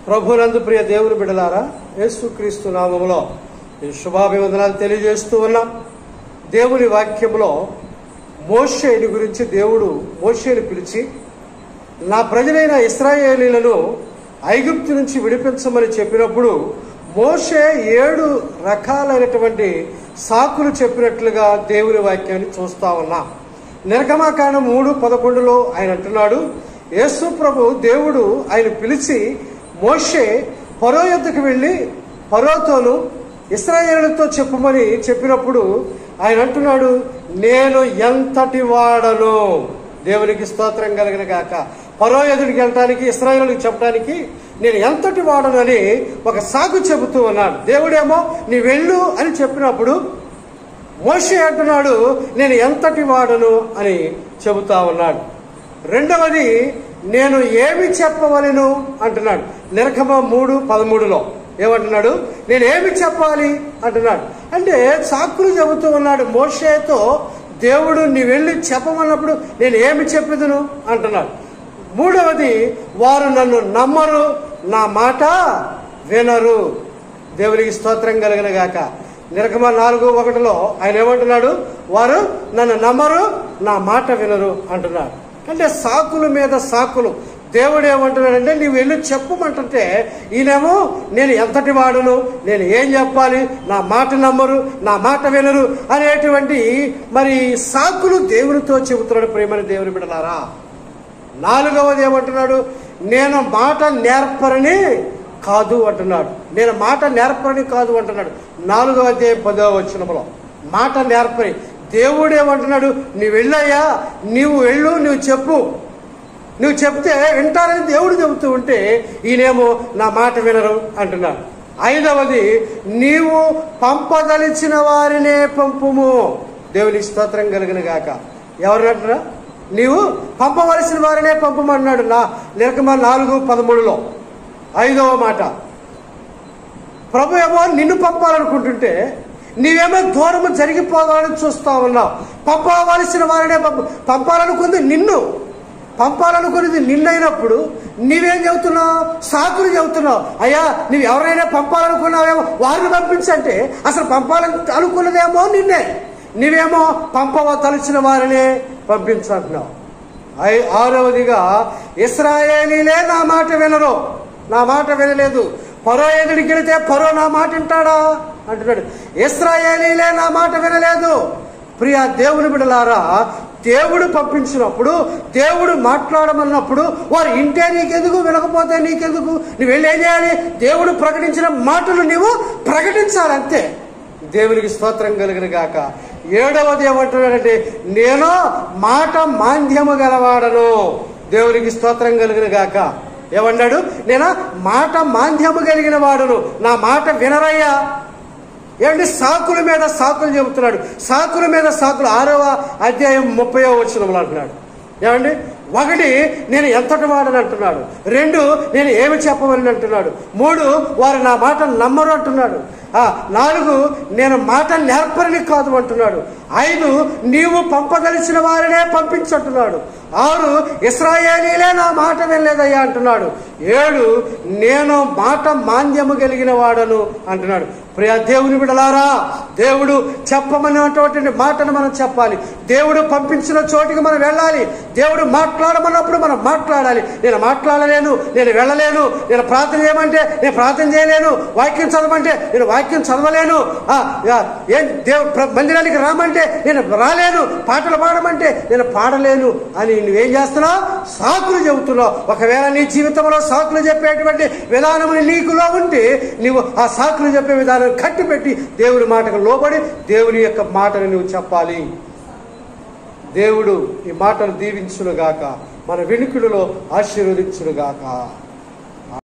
ప్రభునందు ప్రియ దేవుని బిడ్డలారా, యేసుక్రీస్తు నామములో ఈ శుభాభివందనాలు తెలియజేస్తూ ఉన్నాం. దేవుని వాక్యంలో మోషేని గురించి దేవుడు మోషేని పిలిచి, నా ప్రజలైన ఇశ్రాయేలీలను ఐగుప్తు నుంచి విడిపించమని చెప్పినప్పుడు మోషే 7 రకాలైనటువంటి సాకులు చెప్పినట్లుగా దేవుని వాక్యాన్ని చూస్తా ఉన్నాం. నిర్గమాకాండం 3:11 ఆయన అంటున్నాడు, యేసు ప్రభు దేవుడు ఆయన పిలిచి మోషే ఫరో యొద్దకు వెళ్ళి ఫరోతోను ఇశ్రాయేలుతో చెప్పమని చెప్పినప్పుడు ఆయన అంటున్నాడు, నేను ఎంతటి వాడను. దేవునికి స్తోత్రం కలిగిన గాక. ఫరో ఎదుటికి వెళ్ళటానికి, ఇశ్రాయేలుకి చెప్పడానికి నేను ఎంతటి వాడను అని ఒక సాకు చెబుతూ ఉన్నాడు. దేవుడేమో నీ వెళ్ళు అని చెప్పినప్పుడు మోషే అంటున్నాడు, నేను ఎంతటి వాడను అని చెబుతా ఉన్నాడు. రెండవది, నేను ఏమి చెప్పవలను అంటున్నాడు. నిర్గమం 3:13 ఏమంటున్నాడు, నేను ఏమి చెప్పాలి అంటున్నాడు. అంటే సాకులు చెబుతూ ఉన్నాడు. మోషేతో దేవుడు నీ వెళ్ళి చెప్పమన్నప్పుడు నేను ఏమి చెప్పేదను అంటున్నాడు. మూడవది, వారు నన్ను నమ్మరు, నా మాట వినరు. దేవునికి స్తోత్రం కలిగిన గాక. నిర్గమం 4:1 ఆయన ఏమంటున్నాడు, వారు నన్ను నమ్మరు, నా మాట వినరు అంటున్నాడు. అంటే సాకుల మీద సాకులు. దేవుడు ఏమంటున్నాడంటే, నీవు వెళ్ళి చెప్పమంటుంటే ఈయనేమో నేను ఎంతటి వాడును, నేను ఏం చెప్పాలి, నా మాట నమ్మరు, నా మాట వినరు అనేటువంటి మరి సాకులు దేవునితో చెబుతున్నాడు. ప్రేమని దేవుని బిడ్డలారా, నాలుగవది ఏమంటున్నాడు, నేను మాట నేర్పరని కాదు అంటున్నాడు. నేను మాట నేర్పరని కాదు అంటున్నాడు. 4వ అధ్యాయం 10వ వచనంలో మాట నేర్పరి. దేవుడు ఏమంటున్నాడు, నీవు వెళ్ళయ్యా, నీవు వెళ్ళు, నువ్వు చెప్పు, నువ్వు చెప్తే వింటారని దేవుడు చెబుతూ ఉంటే ఈయనేమో నా మాట వినరు అంటున్నాడు. 5వది, నీవు పంపదలిచిన వారినే పంపుము. దేవుని స్తోత్రం కలిగిన గాక. ఎవరినంటున్నా, నీవు పంపవలసిన వారినే పంపమన్నాడు. నిర్గమం 4:13 5వ మాట. ప్రభు ఏమో నిన్ను పంపాలనుకుంటుంటే నీవేమో దూరము జరిగిపోవాలని చూస్తా ఉన్నావు. పంపవలసిన వారినే పంపాలనుకుంది నిన్ను, పంపాలనుకునేది నిన్నైనప్పుడు నీవేం చెబుతున్నావు, సాకులు చెబుతున్నావు. అయ్యా, నువ్వు ఎవరైనా పంపాలనుకున్నావేమో వారిని పంపించంటే అసలు పంపాలని అనుకున్నదేమో నిన్నే, నీవేమో పంపవలసిన వారినే పంపించంటున్నావు. 6వదిగా, ఇశ్రాయేలీలే నా మాట వినరు, నా మాట వినలేదు. ఫరో ఎదుడికి వెళితే ఫరో నా మాట వింటాడా అంటున్నాడు. ఇశ్రాయేలీలే నా మాట వినలేదు. ప్రియ దేవుని బిడ్డలారా, దేవుడు పంపించినప్పుడు, దేవుడు మాట్లాడమన్నప్పుడు వారు ఇంటే నీకెందుకు, వినకపోతే నీకెందుకు, నువ్వు వెళ్ళి ఏం చేయాలి, దేవుడు ప్రకటించిన మాటలు నీవు ప్రకటించాలంతే. దేవునికి స్తోత్రం కలిగిన గాక. 7వది ఏమంటున్నాడంటే, నేను మాట మాంద్యము గలవాడను. దేవునికి స్తోత్రం కలిగిన గాక. ఏమన్నాడు, నేను మాట మాంద్యము కలిగిన వాడును, నా మాట వినరయ్యా. ఏమంటే సాకుల మీద సాకులు చెబుతున్నాడు. సాకుల మీద సాకులు. 6వ అధ్యాయం 30వ వచనంలో అంటున్నాడు. ఏమండి, 1, నేను ఎంతటి వాడని అంటున్నాడు. 2, నేను ఏమి చెప్పవలని అంటున్నాడు. 3, వారు నా మాట నమ్మరు అంటున్నాడు. 4, నేను మాట నేర్పరని కాదు అంటున్నాడు. 5, నీవు పంపదలిచిన వారినే పంపించంటున్నాడు. 6, ఇశ్రాయేలీలే నా మాట వినలేదయ్యా అంటున్నాడు. 7, నేను మాట మాంద్యము కలిగిన వాడను అంటున్నాడు. ప్రియ దేవుని బిడ్డలారా, దేవుడు చెప్పమన్నటువంటి మాటను మనం చెప్పాలి. దేవుడు పంపించిన చోటికి మనం వెళ్ళాలి. దేవుడు మాట్లాడమన్నప్పుడు మనం మాట్లాడాలి. నేను మాట్లాడలేను, నేను వెళ్ళలేను, నేను ప్రార్థన చేయమంటే నేను ప్రార్థన చేయలేను, వాక్యం చదవమంటే నేను వాక్యం చదవలేను, మందిరానికి రామంటే నేను రాలేను, పాటలు పాడమంటే నేను పాడలేను అని నువ్వేం చేస్తున్నావు, సాకులు చెబుతున్నావు. ఒకవేళ నీ జీవితంలో సాకులు చెప్పేటువంటి విధానం నీకులో ఉంటే నువ్వు ఆ సాకులు చెప్పే విధానం కట్టిపెట్టి దేవుని మాటకు లోబడి దేవుని యొక్క మాటను నువ్వు చెప్పాలి. దేవుడు ఈ మాటను దీవించునుగాక, మన వెనుకలలో ఆశీర్వదించునుగాక.